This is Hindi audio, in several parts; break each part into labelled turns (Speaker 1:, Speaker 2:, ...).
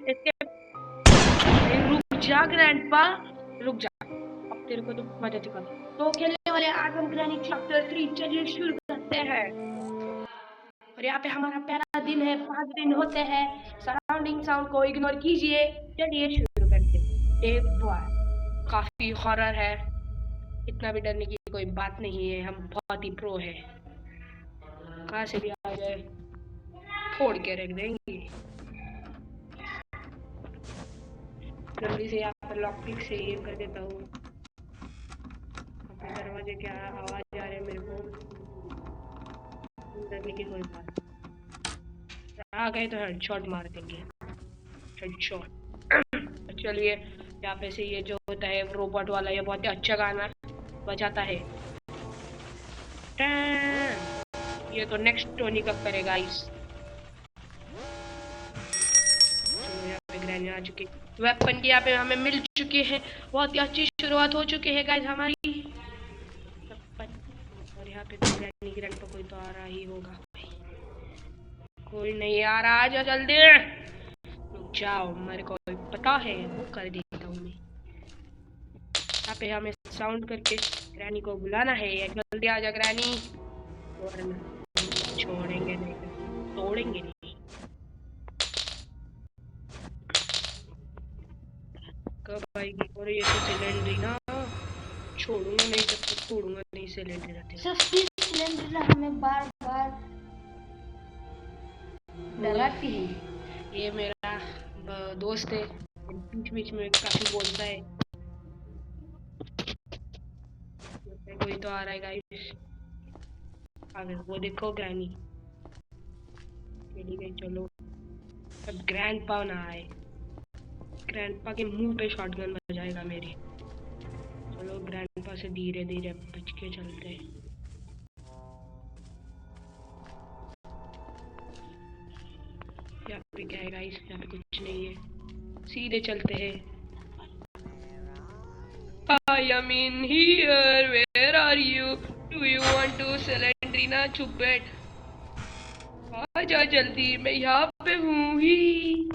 Speaker 1: इसके रुक जा ग्रैंडपा, रुक जा, अब तेरे को तो मजा चुका। तो खेलने वाले आज हम ग्रैनी चैप्टर 3, चलिए शुरू करते हैं। और यहाँ पे हमारा पहला दिन है, 5 दिन होते हैं। सराउंडिंग साउंड को इग्नोर कीजिए। चलिए शुरू करते हैं। डे 1 काफी हॉरर है, इतना भी डरने की कोई बात नहीं है, हम बहुत ही प्रो है। कहाँ से भी आ जाए फोड़ के रख देंगे। जल्दी से यहाँ पर लॉक पिक से ये कर देता हूँ। दरवाजे क्या आवाज आ रहे हैं मेरे को, डरने की कोई बात आ गए तो हेडशॉट मार देंगे, हेडशॉट। चलिए यहाँ पे से ये जो होता है रोबोट वाला, ये बहुत ही अच्छा गाना बजाता है। ये तो नेक्स्ट टोनी कब करेगा इस। यहाँ पे ग्रैनी आ चुकी, वेपन की यहाँ पे हमें मिल चुकी है। बहुत ही अच्छी शुरुआत हो चुकी है गाइस हमारी। और यहाँ पे तो ग्रैनी ग्रैंड पर कोई तो आ रहा ही होगा। कोई नहीं आ रहा, आ जाओ जल्दी, रुक जाओ, मेरे को पता है वो कर देता हूँ मैं। यहाँ पे हमें साउंड करके ग्रैनी को बुलाना है, जल्दी आ जा ग्रैनी, वरना छोड़ेंगे नहीं, तोड़ेंगे नहीं। कब आएगी? और ये तो सिलेंडर ना छोड़ूंगा नहीं, जब तक तोड़ूंगा नहीं सिलेंडर।
Speaker 2: सिलेंडर हमें बार बार डराती है।
Speaker 1: ये मेरा दोस्त है, बीच बीच में काफी बोलता है। कोई तो आ रहा है गाइस, अगर वो देखो ग्रैनी चली गई। चलो अब ग्रैंडपा ना आए, ग्रैंडपा के मुंह पे शॉटगन बजाएगा मेरे। चलो ग्रैंडपा से धीरे धीरे बच के चलते हैं। यहाँ पे क्या है गाइस? यहाँ पे कुछ नहीं है, सीधे चलते हैं। I am in here, where are you? Do you want to Selendrina? चुप बैठ, आ जा जल्दी, मैं यहाँ पे हूँ ही।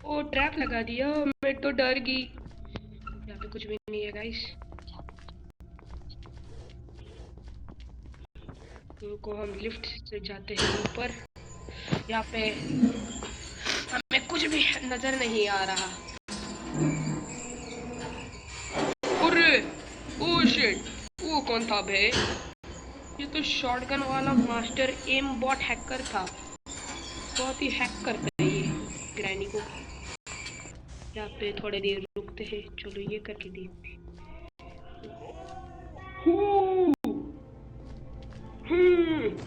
Speaker 1: ओ ट्रैप लगा दिया, मैं तो डर गई। यहाँ पे कुछ भी नहीं है गाइस, तो हम लिफ्ट से जाते हैं ऊपर। यहाँ पे हमें कुछ भी नजर नहीं आ रहा। अरे ओ शिट, वो कौन था बे? ये तो शॉटगन वाला मास्टर एम बॉट हैकर था, बहुत ही हैक करता है ये ग्रैनी को। यहाँ पे थोड़ी देर रुकते हैं, चलो ये करके देखते हैं।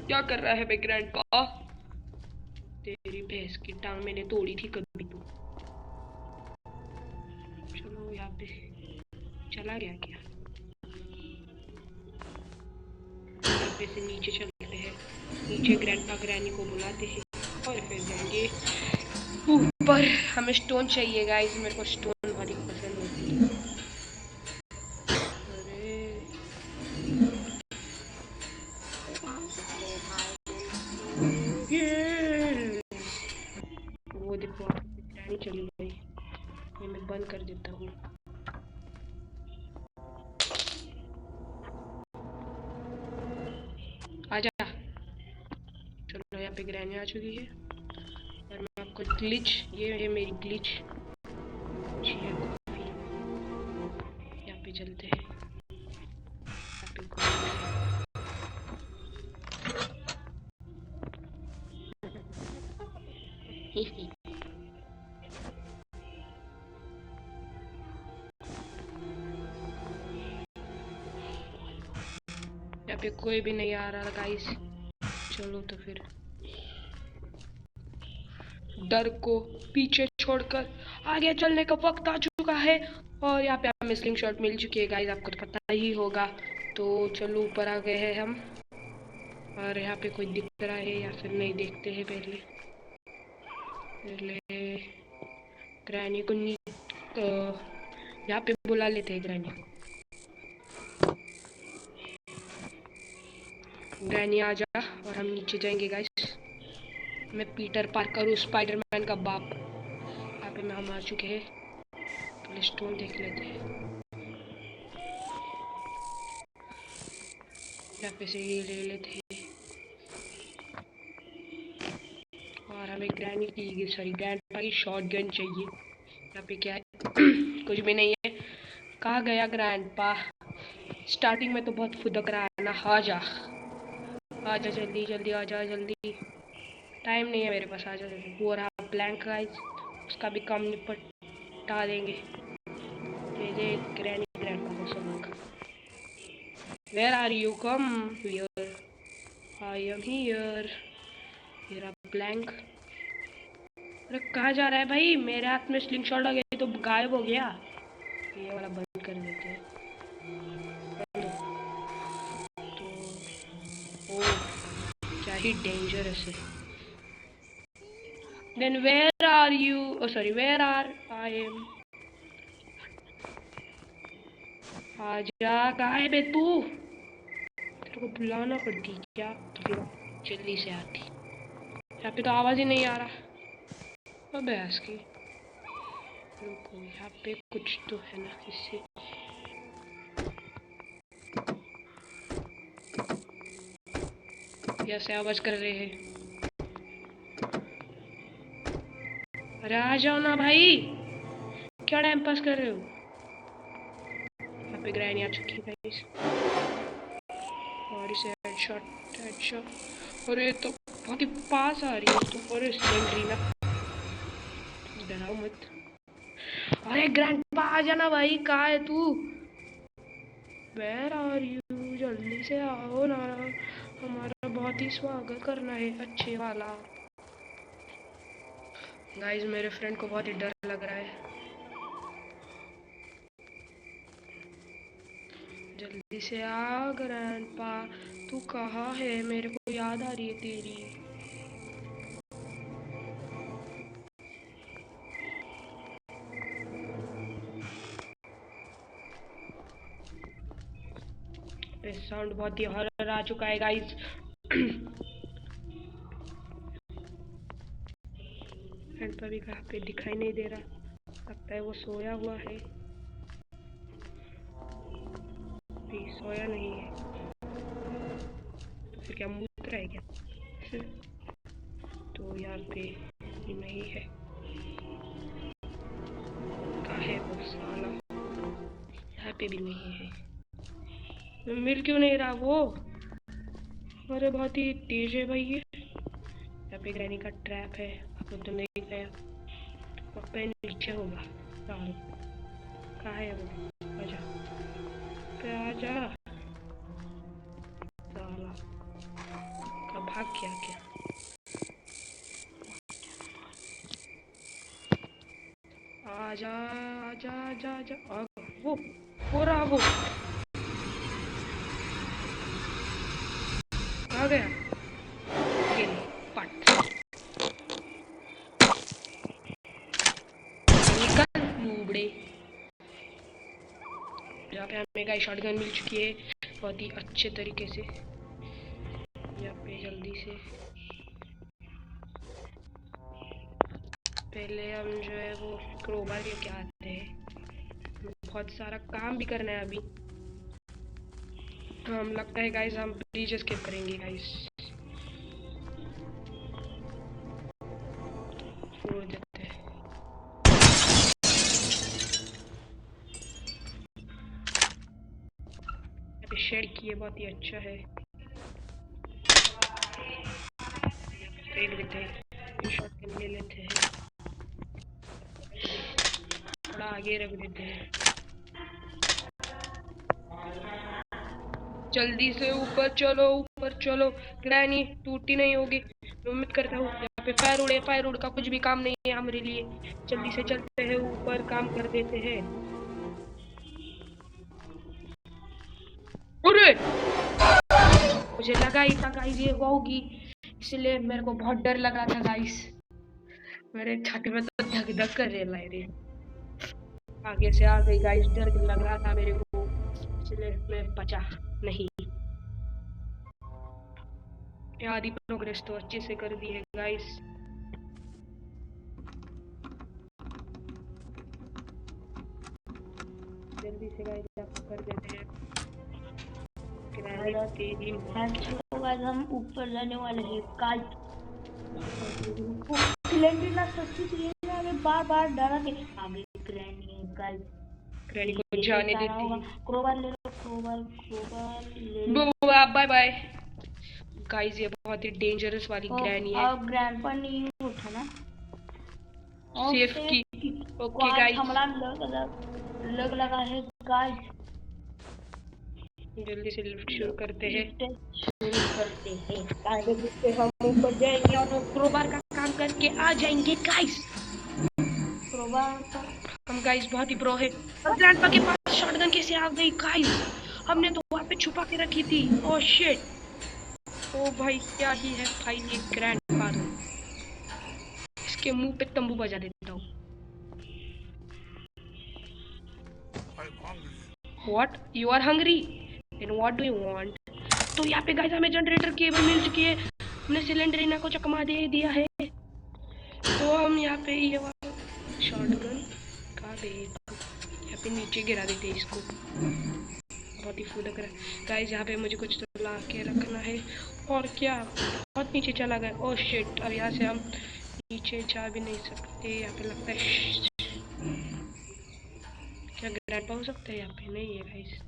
Speaker 1: क्या कर रहा है बे ग्रैंडपा? तेरी भैंस की टांग मैंने तोड़ी थी कभी तो। चलो यहाँ पे चला गया क्या? यहाँ पे से नीचे चलते हैं, नीचे ग्रैंडपा ग्रैनी को बुलाते हैं और फिर जाएंगे ऊपर। हमें स्टोन चाहिए गाइस, मेरे को स्टोन बड़ी पसंद होती है। वो देखो ग्रैनी चली गई, मैं बंद कर देता हूँ। आजा, चलो यहाँ पे ग्रैनी आ चुकी है और मैं आपको ग्लिच, ये है मेरी ग्लिच। यहाँ पे चलते हैं, यहाँ पे यहाँ पे कोई भी नहीं आ रहा गाइस। चलो तो फिर डर को पीछे छोड़कर आगे चलने का वक्त आ चुका है। और यहाँ पे हमें स्लिंग शॉट मिल चुकी है गाइस, आपको तो पता ही होगा। तो चलो ऊपर आ गए हैं हम, और यहाँ पे कोई दिख रहा है या फिर नहीं, देखते हैं पहले ग्रैनी को यहाँ पे बुला लेते हैं ग्रैनी को। ग्रैनी आ जा, और हम नीचे जाएंगे गाइस। मैं पीटर पार्कर हूँ, स्पाइडरमैन का बाप। यहाँ पे में हम आ चुके हैं। पहले स्टोन देख लेते हैं। यहाँ पे से ये ले लेते हैं और हमें ग्रैंडपा की शॉटगन चाहिए। यहाँ पे क्या है? कुछ भी नहीं है। कहाँ गया ग्रैंडपा? स्टार्टिंग में तो बहुत फुदक रहा है ना। आजा जल्दी जल्दी, आजा जल्दी। टाइम नहीं है मेरे पास, आजा जल्दी। वो रहा ब्लैंक गाइस, उसका भी काम निपटा देंगे। मेरे ग्रैंडपा को सबक। Where are you? Come here. I am here. मेरा ब्लैंक। अरे कहाँ जा रहा है भाई? मेरे हाथ में स्लिंग शॉट आ गया तो गायब हो गया। ये वाला बंद कर देते हैं। तो ओ क्या ही डेंजरस है। Then where are you? Oh sorry, where are I am? आजा, कहाँ है बे तू? तेरे को बुलाना पड़ती क्या? तो फिर जल्दी से आती। यहाँ पे तो आवाज ही नहीं आ रहा। अबे इसकी रुको, यहाँ पे कुछ तो है ना। इससे ऐसे आवाज कर रहे हैं। अरे आ जाओ ना भाई, क्या टाइम पास कर रहे हो? यहाँ पे ग्रैनी आ चुकी है गाइस और इसे हेडशॉट। और ये तो बहुत ही पास आ रही है तो। और स्लेंडरीना डराओ मत। अरे ग्रैंडपा आ जाना भाई, कहाँ है तू? Where are you? जल्दी से आओ ना, हमारा बहुत ही स्वागत करना है अच्छे वाला। गाइस मेरे फ्रेंड को बहुत ही डर लग रहा है। जल्दी से आ ग्रैंडपा, तू कहाँ है? मेरे को याद आ रही है तेरी। साउंड बहुत ही हॉरर आ चुका है गाइस। ग्रैंडपा भी कहाँ पे दिखाई नहीं दे रहा, लगता है वो सोया हुआ है। भी सोया नहीं है तो फिर क्या मूत्र है क्या? तो यहाँ पे नहीं है। कहाँ है वो साला? यहाँ पे भी नहीं है। मिल क्यों नहीं रहा वो? अरे बहुत ही तेज है भाई ये। यहाँ पे ग्रैनी का ट्रैप है, वो तो नहीं गया। पे नीचे होगा साला। कहाँ है वो? आजा पे, आजा साला। कब भाग गया क्या? आजा आजा आजा आजा। वो रहा वो। कहाँ गया? ये ले, पट। निकल लूबड़े। यहाँ पे हमें गाइस शॉटगन मिल चुकी है बहुत ही अच्छे तरीके से। यहाँ पे जल्दी से पहले हम जो है वो क्रोबार लेके आते हैं। बहुत सारा काम भी करना है अभी। हम लगता है गाइस हम ब्रिज स्किप करेंगे गाइस। छोड़ देते हैं। यहाँ पे शेड किए बहुत ही अच्छा है। फेंक देते हैं, शॉटगन ले लेते हैं, थोड़ा आगे रख देते हैं। जल्दी से ऊपर चलो, ऊपर चलो। ग्रैनी टूटी नहीं होगी, उम्मीद करता हूँ। यहाँ पे फायर उड़ का कुछ भी काम नहीं है हमारे लिए। जल्दी से चलते हैं ऊपर, काम कर देते हैं। अरे मुझे लगा ही था गाइस ये होगी, इसलिए मेरे को बहुत डर लग रहा था गाइस। मेरे छाती में तो धक धक कर रहे रे। आगे से आ गई गाइस, डर लग रहा था मेरे को, इसलिए मैं बचा नहीं। आधी प्रोग्रेस तो अच्छे से कर दी है गाइस। जल्दी से गाइस आप कर देते हैं। तेजी
Speaker 2: गाइस हम ऊपर जाने वाले हैं गाइस। सिलेंडर ना सच्ची सिलेंडर हमें बार बार डरा के आगे ग्रैनी गाइस।
Speaker 1: ग्रैनी को जाने देते हैं।
Speaker 2: क्रोबार ले लो, क्रोबार ले लो।
Speaker 1: बाय बाय गाइस, ये बहुत ही डेंजरस वाली ग्रैनी है।
Speaker 2: अब ग्रैंडपा नहीं उठा ना,
Speaker 1: सेफ की। ओके गाइस,
Speaker 2: हमारा लग लगा है गाइस।
Speaker 1: जल्दी से लिफ्ट शुरू करते हैं।
Speaker 2: हम
Speaker 1: ऊपर जाएंगे और क्रोबार का काम करके आ जाएंगे गाइस।
Speaker 2: क्रोबार
Speaker 1: हम गाइस बहुत ही प्रो है। और ग्रैंडपा के पास शॉटगन कैसे आ गई गाइस? हमने तो वहाँ पे छुपा के रखी थी। ओह शिट, ओ भाई क्या ही है भाई ये ग्रैंडपा। इसके मुंह पे तंबू बजा देता हूँ। What? You are hungry? Then what do you want? तो यहाँ पे गाइस हमें जनरेटर केबल मिल चुकी है। हमने सिलेंडर इना को चकमा दे दिया है। तो हम यहाँ पे ये वाला शॉटगन का दे यहाँ पे नीचे गिरा देते हैं इसको। बहुत ही फुदक रहा है गाइस। यहाँ पे मुझे कुछ तो ला के रखना है। और क्या, बहुत नीचे चला गया। ओह शिट, अब यहाँ से हम नीचे जा भी नहीं सकते। यहाँ पे लगता है क्या ग्रैंडपा हो सकता है यहाँ पे? नहीं है गाइस,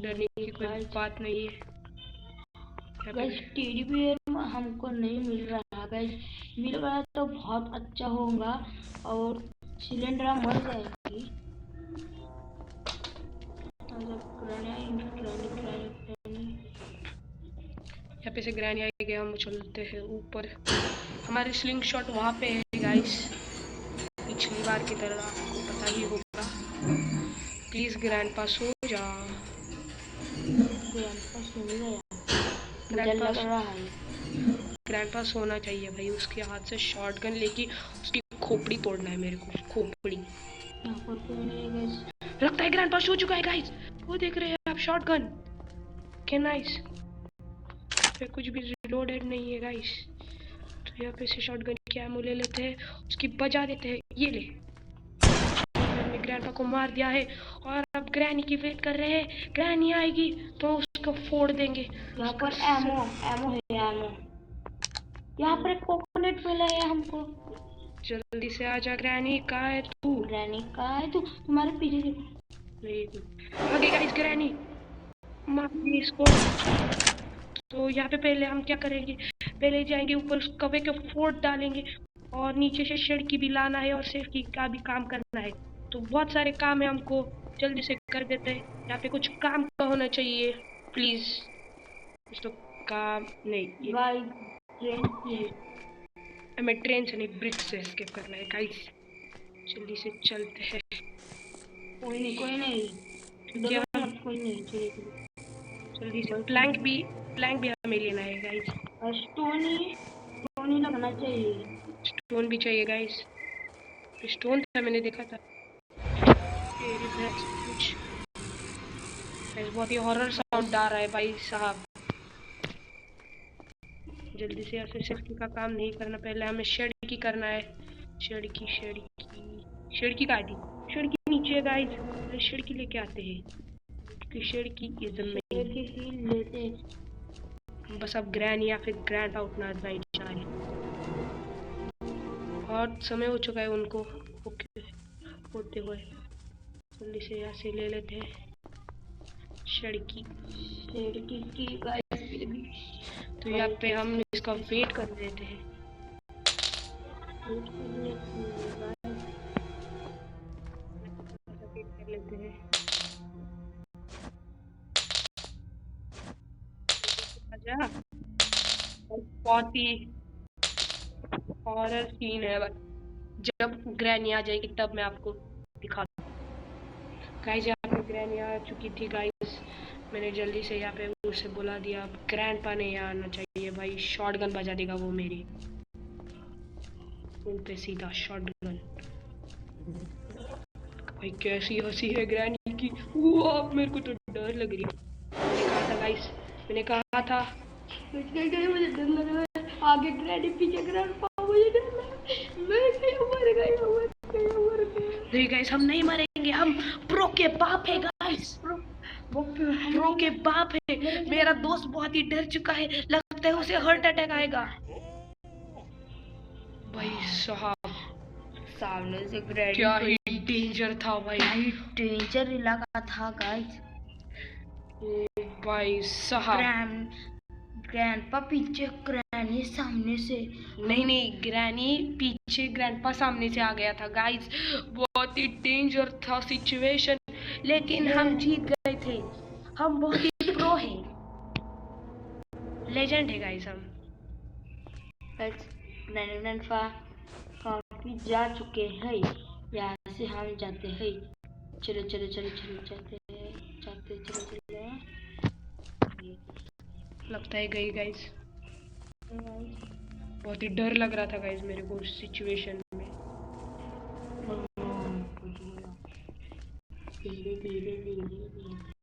Speaker 1: डरने की कोई बात नहीं है।
Speaker 2: गाइस टेडी बियर हमको नहीं मिल रहा गाइस। मिल रहा तो बहुत अच्छा होगा और सिलेंडर मर जाएगी।
Speaker 1: यहाँ पे से ग्रैनी आ गया। हम चलते हैं ऊपर। हमारे स्लिंग शॉट वहाँ पे है गाइस, पिछली बार की तरह आपको पता ही होगा। प्लीज ग्रैंडपा सो जा। ग्रैंडपा सोना चाहिए भाई। उसके हाथ से शॉटगन लेके उसकी खोपड़ी तोड़ना है मेरे को। खोपड़ी। लगता है ग्रैंडपा सो चुका है गाइस। वो देख रहे हैं आप शॉटगन के नाइस। पे कुछ भी रिलोडेड नहीं है गाइस। तो यहाँ पे से शॉटगन की एमो ले लेते हैं, उसकी बजा देते हैं। ये ले, मैंने ग्रैंडपा को मार दिया है और अब ग्रैनी की वेट कर रहे हैं। ग्रैनी आएगी तो उसको फोड़ देंगे।
Speaker 2: यहाँ पर एमो है। एमो यहाँ पर कोकोनट मिला है हमको।
Speaker 1: जल्दी से आजा ग्रैनी। कहाँ है तू?
Speaker 2: ग्रैनी कहाँ है तू? तुम्हारे पीछे
Speaker 1: आगे गाइस ग्रैनी मार इसको। तो यहाँ पे पहले हम क्या करेंगे, पहले जाएंगे ऊपर उस कवे के फोर्ट डालेंगे और नीचे से खिड़की भी लाना है और सेफ्टी का भी काम करना है। तो बहुत सारे काम है, हमको जल्दी से कर देते हैं। यहाँ पे कुछ काम का होना चाहिए प्लीज। कुछ तो काम नहीं, हमें ट्रेन से नहीं ब्रिज से एस्केप करना है गाइस। जल्दी से चलते हैं।
Speaker 2: कोई नहीं कोई नहीं
Speaker 1: जल्दी से प्लैंक भी हमें लेना है गाइस।
Speaker 2: स्टोन लगना चाहिए।
Speaker 1: स्टोन भी चाहिए गाइस। स्टोन था मैंने देखा था। कुछ बहुत ही हॉरर साउंड आ रहा है भाई साहब। जल्दी से ऐसे सेफ्टी का काम नहीं करना, पहले हमें खिड़की करना है। खिड़की का आदि खिड़की नीचे गाइस। खिड़की लेके आते हैं क्योंकि खिड़की की जिम्मेदारी
Speaker 2: लेते हैं।
Speaker 1: बस अब ग्रैनी या फिर ग्रैंड आउट ना जाए। और समय हो चुका है उनको ओके होते हुए। जल्दी से यहाँ से ले लेते हैं खिड़की की गाइस। तो यहाँ पे हम इसका वेट कर लेते हैं। वेट कर लेते हैं। बहुत ही हॉरर सीन है, बट जब ग्रैनी आ जाएगी तब मैं आपको दिखा दूँ। गाइस यहाँ पे ग्रैनी आ चुकी थी गाइस। मैंने जल्दी से यहाँ पे उसे बुला दिया। अब ग्रैंडपा नहीं आना चाहिए भाई, शॉटगन बजा देगा वो मेरी उन पे सीधा शॉटगन। भाई कैसी हंसी है ग्रैनी की। वो मेरे को तो डर लग रही है। मैंने कहा था गाइस, मैंने कहा था
Speaker 2: मुझे डर लग रहा है। आगे ग्रैनी पीछे ग्रैंडपा, मुझे डर लग रहा है। मैं मर गई।
Speaker 1: नहीं गाइस हम नहीं मरेंगे, हम प्रो के बाप है। गाइस वो प्रो के बाप है। मेरा दोस्त बहुत ही डर चुका है, लगता है उसे हार्ट अटैक आएगा। भाई साहब
Speaker 2: सामने से ग्रैनी
Speaker 1: क्या ही डेंजर था भाई।
Speaker 2: डेंजर इलाका था गाइस।
Speaker 1: ओ भाई साहब
Speaker 2: ग्रैंडपा पीछे, ग्रैनी सामने से।
Speaker 1: नहीं ग्रैनी पीछे, ग्रैंडपा सामने से आ गया था गाइस। बहुत ही डेंजर था सिचुएशन, लेकिन हम जीत गए थे। हम बहुत ही प्रो हैं, लेजेंड है गाइस हम।
Speaker 2: ग्रैंडपा काफी जा चुके हैं, यहाँ से हम जाते हैं। चलो चलो चलो चलो जाते चलो।
Speaker 1: लगता है गई गाइस। बहुत ही डर लग रहा था गाइस मेरे को उस सिचुएशन में।
Speaker 2: धीरे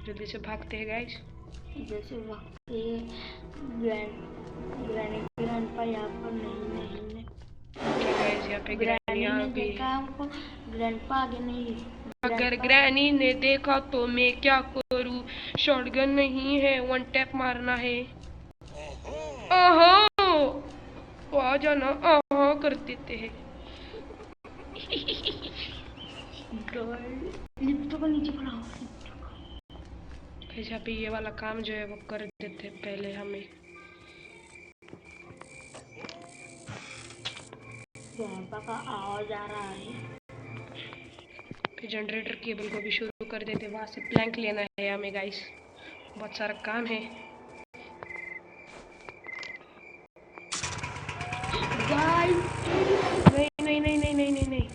Speaker 1: जल्दी से भागते हैं गाइस।
Speaker 2: जैसे भागते ग्रैंडपा यहाँ पर नहीं।
Speaker 1: क्या गाइस यहाँ पे ग्रैनी आ गई।
Speaker 2: देखा हमको, ग्रैंडपा आगे नहीं।
Speaker 1: अगर ग्रैनी ने देखा तो मैं क्या करूँ? शॉटगन नहीं है, वन टैप मारना है। आ जाना, आहा कर देते हैं।
Speaker 2: लिफ्ट को नीचे बढ़ाओ।
Speaker 1: यहाँ पे ये वाला काम जो है वो कर देते पहले हमें।
Speaker 2: ग्रैंडपा का आवाज आ रहा है।
Speaker 1: जनरेटर केबल को भी शुरू कर देते, वहां से प्लैंक लेना है हमें गाइस, बहुत सारा काम है। नहीं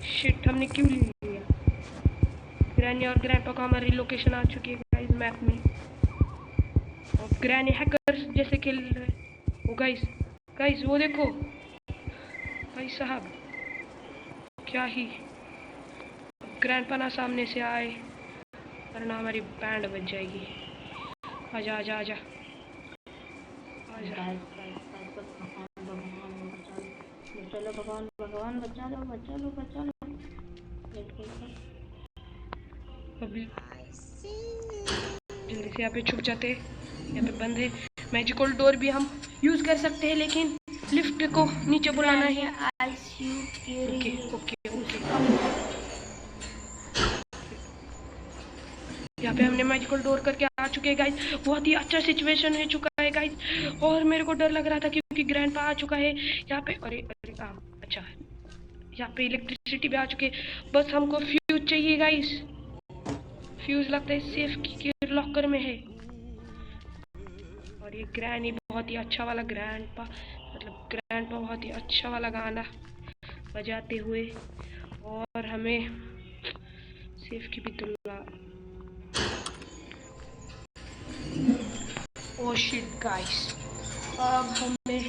Speaker 1: शिट, हमने क्यों ले लिया? ग्रैनी और ग्रैंडपा को हमारी लोकेशन आ चुकी है गाइस मैप में, और ग्रैनी हैकर जैसे खेल रहे हैं। वो गाइस वो देखो भाई साहब, क्या ही ग्रैंडपा ना सामने से आए वरना हमारी बैंड बच जाएगी। आजा आजा आजा आजा।
Speaker 2: चलो भगवान बचा लो।
Speaker 1: अभी जल्दी से यहाँ पे छुप जाते हैं, यहाँ पे बंद है। मैजिकल डोर भी हम यूज कर सकते हैं, लेकिन लिफ्ट को नीचे बुलाना है। ओके यहाँ पे हमने मैजिकल डोर करके आ चुके हैं गाइस। बहुत ही अच्छा सिचुएशन है चुका है गाइस, और मेरे को डर लग रहा था क्योंकि ग्रैंडपा आ चुका है यहाँ पे। अरे अच्छा, यहाँ पे इलेक्ट्रिसिटी भी आ चुकी है। बस हमको फ्यूज चाहिए गाइस। फ्यूज लगता है सेफ के लॉकर में है। और ये ग्रैनी बहुत ही अच्छा वाला ग्रैंडपा बहुत ही अच्छा वाला गाना बजाते हुए, और हमें सेफ की भी तुलना। ओह शिट गाइस, अब हमें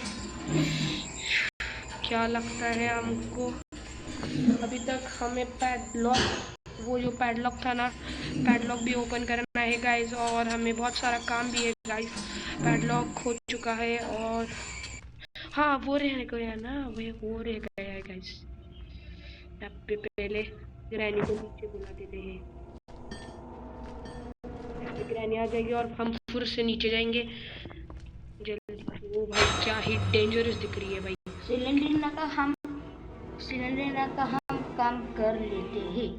Speaker 1: क्या लगता है हमको अभी तक हमें वो जो पैडलॉक था ना, पैडलॉक भी ओपन करना है गाइस, और हमें बहुत सारा काम भी है गाइस। पैडलॉक हो चुका है, और हाँ वो रह गया ना, वो रह गया है गाइस। यहाँ पे पहले ग्रैनी को नीचे बुला देते हैं, ग्रैनी आ जाएगी और हम फिर से नीचे जाएंगे जल्दी। वो भाई क्या ही डेंजरस दिख रही है भाई।
Speaker 2: सिलेंडर का हम काम कर लेते हैं।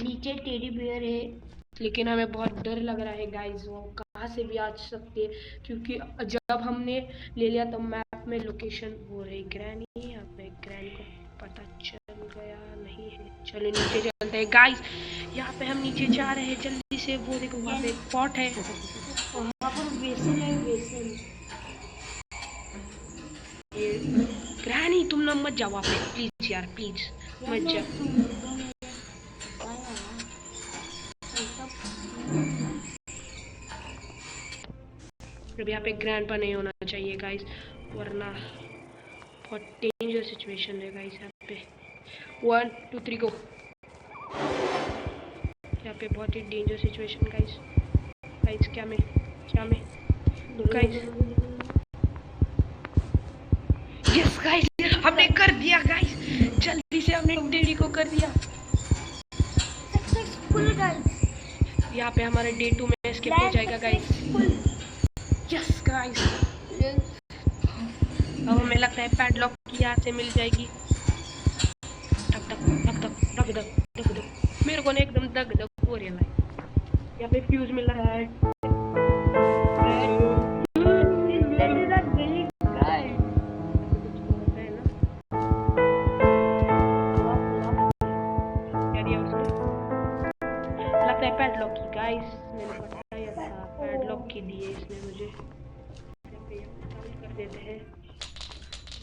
Speaker 2: नीचे टेडी बियर है,
Speaker 1: लेकिन हमें बहुत डर लग रहा है गाइस, वो कहाँ से भी आ सकते हैं, क्योंकि जब हमने ले लिया तो मैप में लोकेशन वो रही ग्रैनी। यहाँ पे ग्रैनी को पता चल गया नहीं है। चलो नीचे चलते हैं गाइस। यहाँ पे हम नीचे जा रहे हैं जल्दी से। वो देखो वहाँ पे एक पॉट है,
Speaker 2: वहाँ पर बेसन है।
Speaker 1: ये ग्रैनी तुम ना मत जाओ वहाँ पे प्लीज यार, प्लीज मत जाओ। अब यहाँ पे ग्रैंडपा नहीं होना चाहिए गाइस, वरना बहुत डेंजर सिचुएशन है गाइस। यहाँ पे 1 2 3 गो। यहाँ पे बहुत ही डेंजर सिचुएशन गाइस। क्या मैं गाइस, यस गाइस हमने कर दिया गाइस, जल्दी से हमने टेडी को कर दिया
Speaker 2: सक्सेसफुल गाइस।
Speaker 1: पे हमारा डे 2 में एस्केप हो जाएगा गाइस। यस गाइस, अब हमें लगता है पैडलॉक की यहाँ से मिल जाएगी। धक धक धक धक धक धक धक धक, मेरे को ना एकदम धक धक हो रहा है। यहाँ पे फ्यूज मिल रहा है। लगता है पैडलॉक की गाइस, मैंने बताया था पैडलॉक की दी है इसने मुझे। कर देते हैं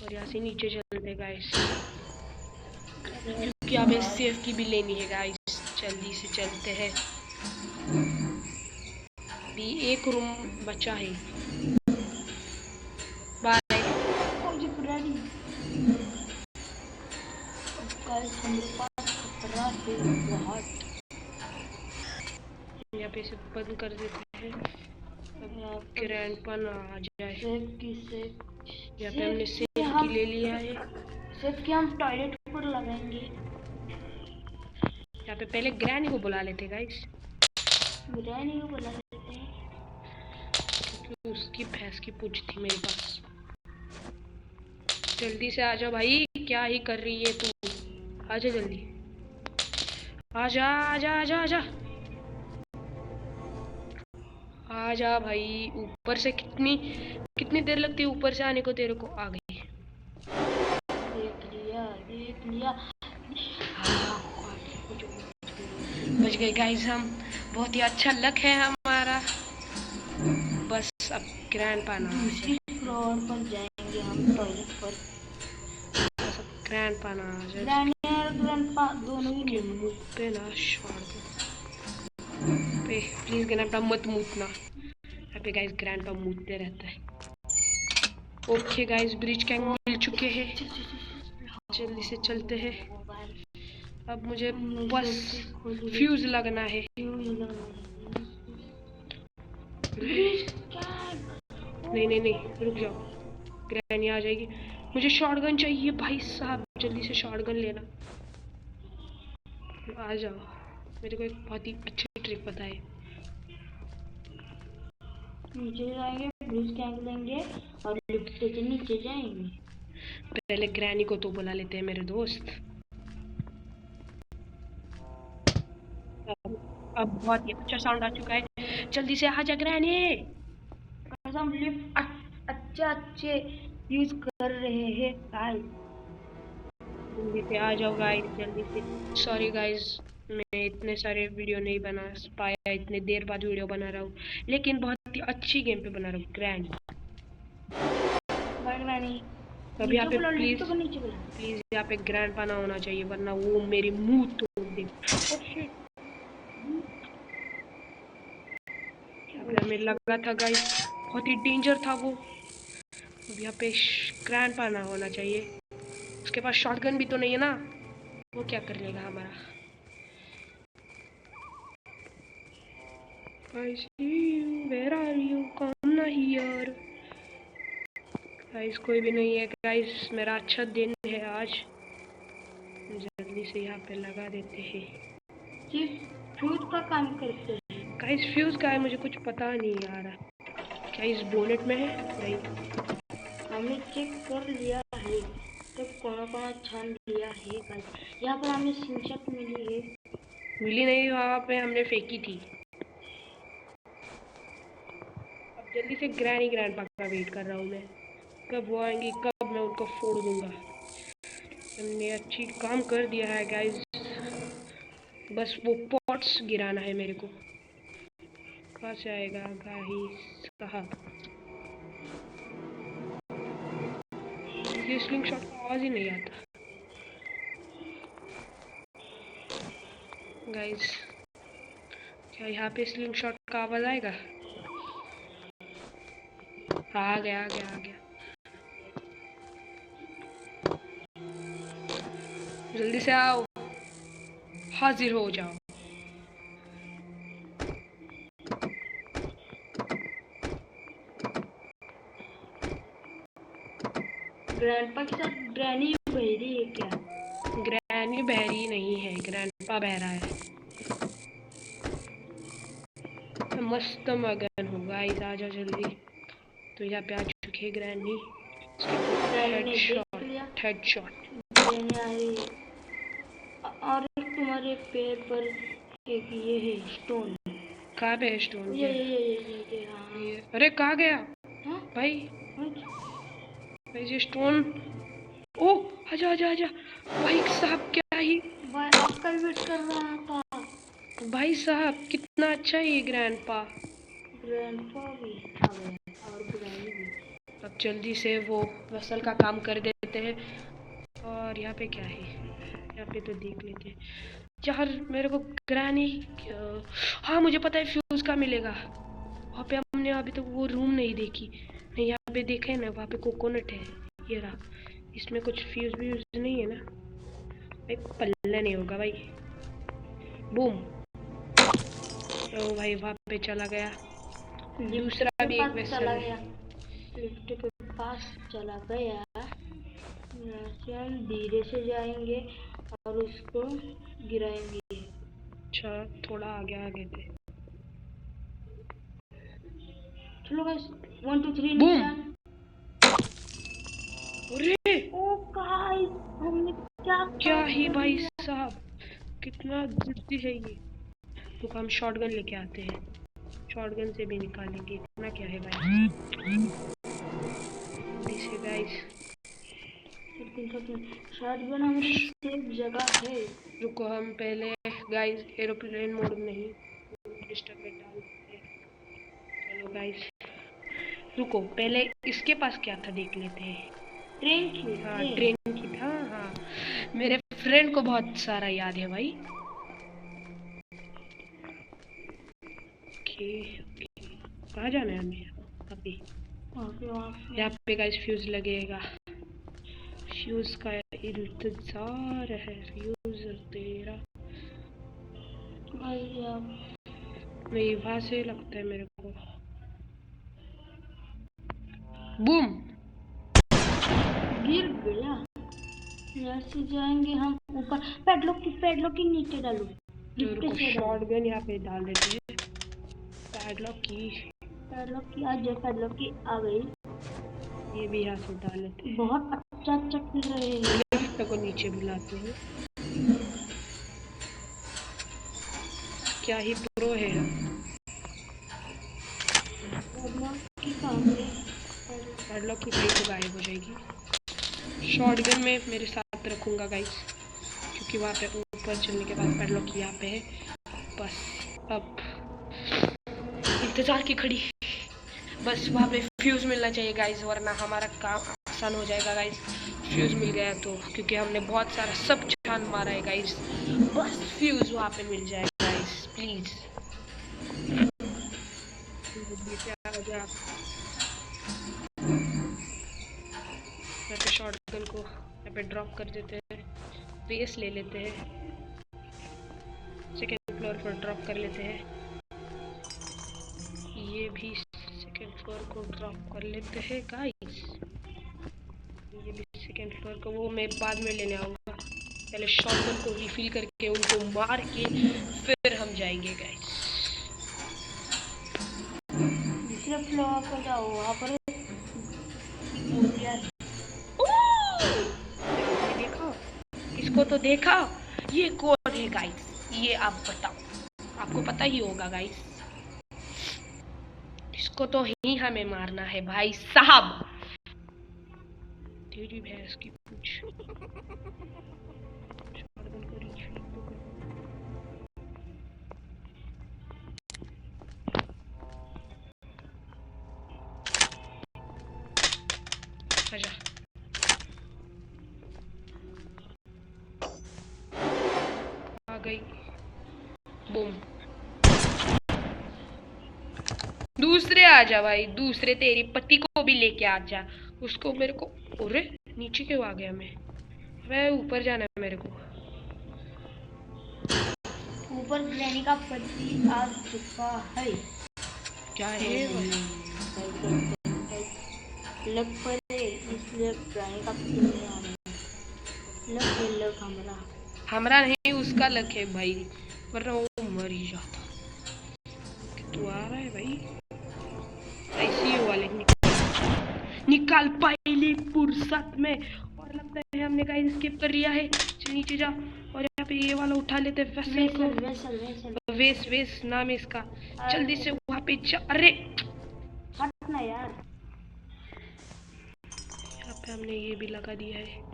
Speaker 1: और यहाँ से नीचे चलते हैं गाइस, क्योंकि हमें सेफ की भी लेनी है गाइस। जल्दी से चलते हैं, अभी एक रूम बचा है। बाय। यहाँ पे से बंद कर देते हैं। अब ग्रैंडपा ना आ जाए। यहाँ पे हमने सेफ की ले लिया है।
Speaker 2: सेफ की हम टॉयलेट पर लगाएंगे।
Speaker 1: यहाँ पे पहले ग्रैनी को बुला लेते गाइस।
Speaker 2: ग्रैनी को बुला लेते हैं
Speaker 1: क्योंकि उसकी भैंस की पूंछ थी मेरे पास। जल्दी से आ जाओ भाई, क्या ही कर रही है तू? आजा जल्दी, आजा आजा आजा आजा आजा भाई। ऊपर से कितनी देर लगती है ऊपर से आने को? तेरे को आ गई।
Speaker 2: देख लिया।
Speaker 1: बच गए गाइस हम। बहुत ही अच्छा लक है हमारा। बस अब ग्रैंडपा ना आ जाए।
Speaker 2: फ्लोर पर जाएंगे हम, टॉयलेट पर।
Speaker 1: बस अब ग्रैंडपा ना आ जाए।
Speaker 2: ग्रैंडपा दोनों ही
Speaker 1: के मुंह पे ना शॉट दो। प्लीज ग्रैंडपा मत मूतना। यहाँ पे गाइस ग्रैंडपा मूतते रहता है। ओके गाइस, ब्रिज गैंग मिल चुके हैं। जल्दी से चलते हैं। अब मुझे बस फ्यूज लगना है। नहीं, रुक जाओ, ग्रैनी आ जाएगी। मुझे शॉटगन चाहिए भाई साहब, जल्दी से शॉटगन लेना। आ जाओ, मेरे को एक बहुत ही अच्छी ट्रिक पता है।
Speaker 2: नीचे जाएंगे, ब्रिज गैंग लेंगे और लिफ्ट से नीचे जाएंगे।
Speaker 1: पहले ग्रैनी को तो बुला लेते हैं मेरे दोस्त। अब बहुत ही अच्छा साउंड आ चुका है। जल्दी से आ जा ग्रैनी।
Speaker 2: हम लिफ्ट अच्छे यूज कर रहे हैं गाइस।
Speaker 1: जल्दी से आ जाओ गाइस, जल्दी से। सॉरी गाइस, मैं इतने सारे वीडियो नहीं बना पाया, इतने देर बाद वीडियो बना रहा हूँ, लेकिन बहुत ही अच्छी गेम पे बना रहा हूँ। ग्रैनी अब यहाँ पे प्लीज यहाँ पे ग्रैंडपा ना होना चाहिए, वरना वो मेरी मुंह तोड़ दे। हमें लगा था गाइस, बहुत ही डेंजर था वो। अब यहाँ पे ग्रैंडपा ना होना चाहिए। उसके पास शॉटगन भी तो नहीं है ना, वो क्या कर लेगा हमारा? I see you, where are you? Come ना here। गाइस कोई भी नहीं है गाइस, मेरा अच्छा दिन है आज। जल्दी से यहाँ पे लगा देते हैं।
Speaker 2: फ्यूज का काम करते हैं
Speaker 1: गाइस। फ्यूज का है, मुझे कुछ पता नहीं आ रहा। क्या इस बोनेट में है? नहीं,
Speaker 2: हमने चेक कर लिया है, तो कोना छान लिया है गाइस। यहाँ पर हमें स्क्रीनशॉट
Speaker 1: मिली नहीं, वहाँ पे हमने फेंकी थी। अब जल्दी से ग्रैंडपा का वेट कर रहा हूँ मैं। कब वो आएंगी, कब मैं उनको फोड़ दूंगा। हमने अच्छी काम कर दिया है गाइस, बस वो पॉट्स गिराना है मेरे को। कहाँ से आएगा गाइस? कहाँ? ये स्लिंग शॉट का आवाज ही नहीं आता गाइस। क्या यहाँ पे स्लिंग शॉट का आवाज आएगा? आ गया। जल्दी से आओ, हाजिर हो जाओ।
Speaker 2: ग्रैंडपा के साथ ग्रैनी बहरी है क्या?
Speaker 1: ग्रैनी बहरी नहीं है, ग्रैंडपा बहरा है। मस्त मगन हो गाइस, आ जाओ जल्दी। तो यहाँ पे आ चुके हैं ग्रैनी। हेडशॉट।
Speaker 2: और तुम्हारे पैर पर एक ये है स्टोन।
Speaker 1: कहाँ पे है स्टोन?
Speaker 2: ये हाँ।
Speaker 1: ये अरे कहाँ गया?
Speaker 2: हाँ?
Speaker 1: भाई ये स्टोन। ओ आजा आजा आजा भाई साहब, क्या ही
Speaker 2: भाई आपका वेट कर रहा था।
Speaker 1: भाई साहब, कितना अच्छा है ये ग्रैंडपा।
Speaker 2: ग्रैंडपा भी आ गया और ग्रैनी भी।
Speaker 1: अब जल्दी से वो वेसल का काम कर देते हैं। और यहाँ पे क्या है? यहाँ पे तो देख लेते हैं यार। मेरे को ग्रैनी, हाँ मुझे पता है फ्यूज का मिलेगा। वहाँ पे हमने अभी तक वो रूम नहीं देखी। नहीं यहाँ पे देखे ना, वहाँ पे कोकोनट है। ये रहा। इसमें कुछ फ्यूज व्यूज नहीं है ना? भाई पल्ला नहीं होगा भाई। बूम। ओ भाई वहाँ पे चला गया। दूसरा भी एक वेसल
Speaker 2: चला
Speaker 1: है।
Speaker 2: गया। लिफ्ट के पास चला गया। हम धीरे से जाएंगे और उसको गिराएंगे।
Speaker 1: अच्छा थोड़ा आगे थे।
Speaker 2: चलो गाइस 1 2 3
Speaker 1: बूम।
Speaker 2: निशान।
Speaker 1: अरे
Speaker 2: ओ गाइस हमने
Speaker 1: क्या ही भाई साहब, कितना जल्दी है ये। तो हम शॉटगन लेके आते हैं, शॉटगन से भी निकालेंगे। इतना क्या है भाई। गाइस
Speaker 2: शॉटगन हमारी सेफ जगह है।
Speaker 1: रुको हम पहले गाइस एरोप्लेन मोड में नहीं डिस्टर्ब में डाल देते हैं। चलो गाइस रुको, पहले इसके पास क्या था देख लेते हैं।
Speaker 2: ट्रेन की।
Speaker 1: हाँ ट्रेन की था। हाँ मेरे फ्रेंड को बहुत सारा याद है भाई। ओके कहाँ जाना है हमें? अभी यहाँ पे गाइस फ्यूज लगेगा। फ्यूज का इंतजार है। फ्यूज तेरा नहीं, वहां से लगता है मेरे को। बूम।
Speaker 2: गिर गया। ऐसे जाएंगे हम ऊपर। पैडलॉक की नीचे डालो।
Speaker 1: शॉटगन यहाँ पे डाल देते हैं। पैडलॉक की आ गई। ये भी यहाँ से डाल लेते हैं।
Speaker 2: बहुत अच्छा खेल रहे हैं।
Speaker 1: लिफ्ट को नीचे बुलाते हैं। क्या ही प्रो है। पैडलॉक की भाई तो गायब हो जाएगी। शॉटगन में मेरे साथ रखूंगा गाइस, क्योंकि वहाँ पे ऊपर चलने के बाद पैडलॉक यहाँ पे है। बस अब इंतजार की खड़ी। बस वहाँ पे फ्यूज मिलना चाहिए गाइस, वरना हमारा काम आसान हो जाएगा गाइस। फ्यूज मिल गया तो, क्योंकि हमने बहुत सारा सब छान मारा है गाइस। बस फ्यूज वहाँ पे मिल जाएगा गाइस प्लीज। यहाँ पे शॉटगन को यहाँ पे ड्रॉप कर देते हैं। रेस ले लेते हैं। सेकेंड फ्लोर पर ड्रॉप कर लेते हैं। ये भी सेकेंड फ्लोर को ड्रॉप कर लेते हैं गाइस। ये भी सेकेंड फ्लोर को, वो मैं बाद में लेने आऊँगा। पहले शॉटगन को रिफिल करके उनको मार के फिर हम जाएंगे गाइस।
Speaker 2: दूसरे फ्लोर पर जाओ, वहाँ पर
Speaker 1: देखा, इसको तो देखा। ये कौन है गाइस? ये आप बताओ, आपको पता ही होगा गाइस। इसको तो ही हमें मारना है भाई साहब। तेरी भैंस की पूछ। आजा। आ गई। बूम। दूसरे आ जा भाई, दूसरे तेरी पति को भी लेके आ जा। उसको मेरे को, अरे नीचे क्यों आ गया मैं? मैं ऊपर जाना है मेरे को।
Speaker 2: ऊपर ग्रैनी का पति आ चुका है।
Speaker 1: क्या है
Speaker 2: लग पड़े, इसलिए ग्रैनी का पति नहीं आ रहा। लग हमरा
Speaker 1: नहीं, उसका लक है भाई, वरना वो मर ही जाता। तू आ रहा है भाई? ICU वाले निकाल पहले फुर्सत में। और लगता है हमने गाइस स्किप कर लिया है। चल नीचे जा और यहाँ पे ये वाला उठा लेते हैं वेसल को। वेस नाम है इसका। जल्दी से वहाँ पे जा। अरे
Speaker 2: हट ना यार।
Speaker 1: यहाँ पे हमने ये भी लगा दिया है।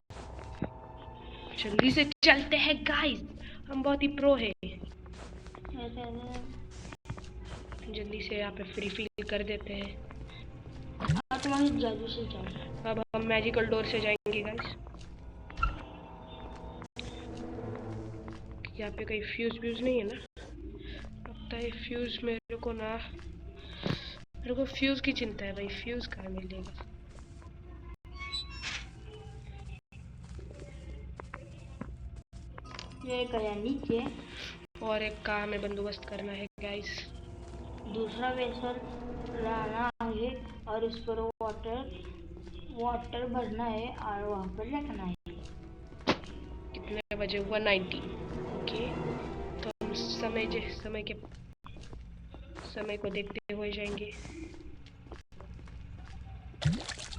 Speaker 1: जल्दी से चलते हैं गाइस, हम बहुत ही प्रो है। जल्दी से यहाँ पे फ्री फील कर देते हैं।
Speaker 2: तुम्हारी जादू से जाओ।
Speaker 1: अब हम मैजिकल डोर से जाएंगे गाइस। यहाँ पे कहीं फ्यूज नहीं है ना? लगता है फ्यूज मेरे को फ्यूज की चिंता है भाई। फ्यूज कहाँ मिलेगा?
Speaker 2: ये गया नीचे।
Speaker 1: और एक काम है, बंदोबस्त करना है गाइस।
Speaker 2: दूसरा वेसल लाना है और उस पर वाटर भरना है और वहाँ पर रखना है।
Speaker 1: कितने बजे हुआ? 90। ओके, तो हम समय को देखते हुए जाएंगे।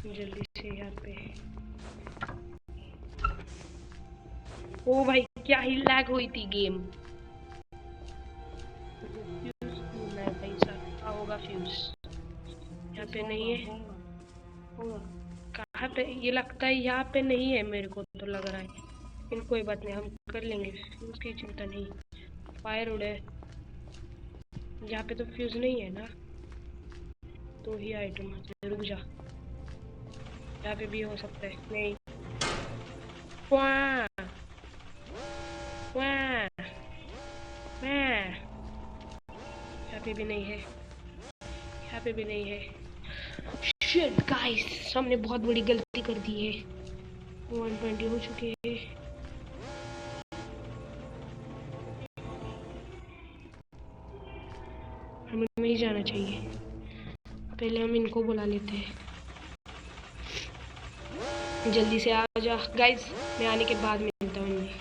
Speaker 1: जल्दी से यहाँ पे। ओ भाई क्या ही लैग हुई थी गेम। भाई साहब होगा फ्यूज? यहाँ पे नहीं है। कहाँ पे? ये लगता है यहाँ पे नहीं है, मेरे को तो लग रहा है। लेकिन कोई बात नहीं, हम कर लेंगे, फ्यूज की चिंता नहीं। फायर उड़े। यहाँ पे तो फ्यूज नहीं है ना? तो ही आइटम। रुक जा, यहाँ पे भी हो सकता है। नहीं, वाह वाह वाह, यहाँ पे भी नहीं है। यहाँ पे भी नहीं है। शिट गाइस, हमने बहुत बड़ी गलती कर दी है। 120 हो चुके हैं। हमें नहीं जाना चाहिए, पहले हम इनको बुला लेते हैं। जल्दी से आ जा गाइस, मैं आने के बाद मिलता हूँ इनमें।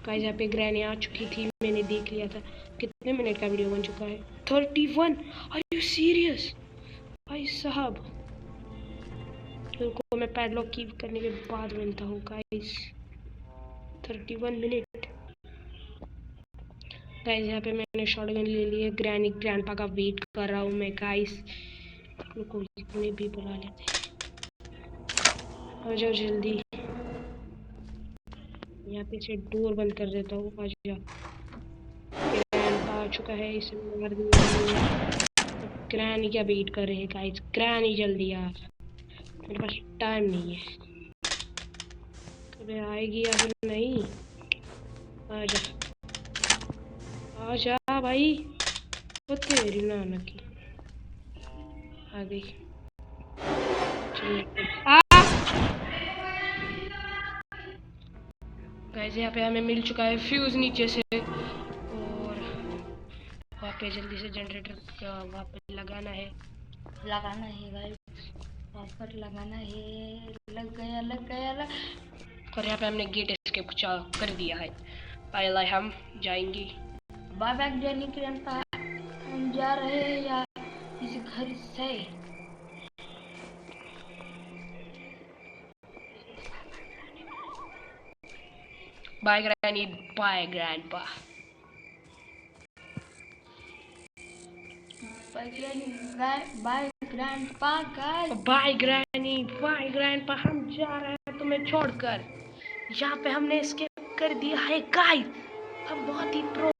Speaker 1: गाइस यहाँ पे ग्रैनी आ चुकी थी, मैंने देख लिया था। कितने मिनट का वीडियो बन चुका है? 31। आर यू सीरियस भाई साहब? उनको मैं पैडलॉक की करने के बाद मिलता हूँ गाइस। 31 मिनट। गाइस यहाँ पे मैंने शॉटगन ले ली है। ग्रैंडपा का वेट कर रहा हूँ मैं गाइस। उनको इतने भी बुला लेते हैं। आ जाओ जल्दी। यहाँ पे से डोर बंद कर देता हूँ। आ जाओ। ग्रैंडपा आ चुका है, इसे मार दिया। ग्रैनी क्या वेट कर रहे हैं गाइस? ग्रैनी जल्दी यार, मेरे पास टाइम नहीं है। कभी आएगी या फिर नहीं? आ जा आ जा भाई। वो तेरी नाना की आ गई। गाइस यहाँ पे हमें मिल चुका है फ्यूज नीचे से। और वहाँ पे जल्दी से जनरेटर का वहाँ पे लगाना है
Speaker 2: गाइस। वहाँ पर लगाना है। लग गया।
Speaker 1: और यहाँ पे हमने गेट एस्केप कर दिया है। पहले हम जाएंगे।
Speaker 2: बाय बाय ग्रैनी ग्रैंडपा, हम जा रहे हैं या इस घर से।
Speaker 1: Bye granny, bye grandpa.
Speaker 2: Bye grandpa guys.
Speaker 1: Bye granny, bye grandpa. हम जा रहे हैं तुम्हें छोड़कर। यहाँ पे हमने एस्केप कर दिया है गाइस। हम बहुत ही प्रो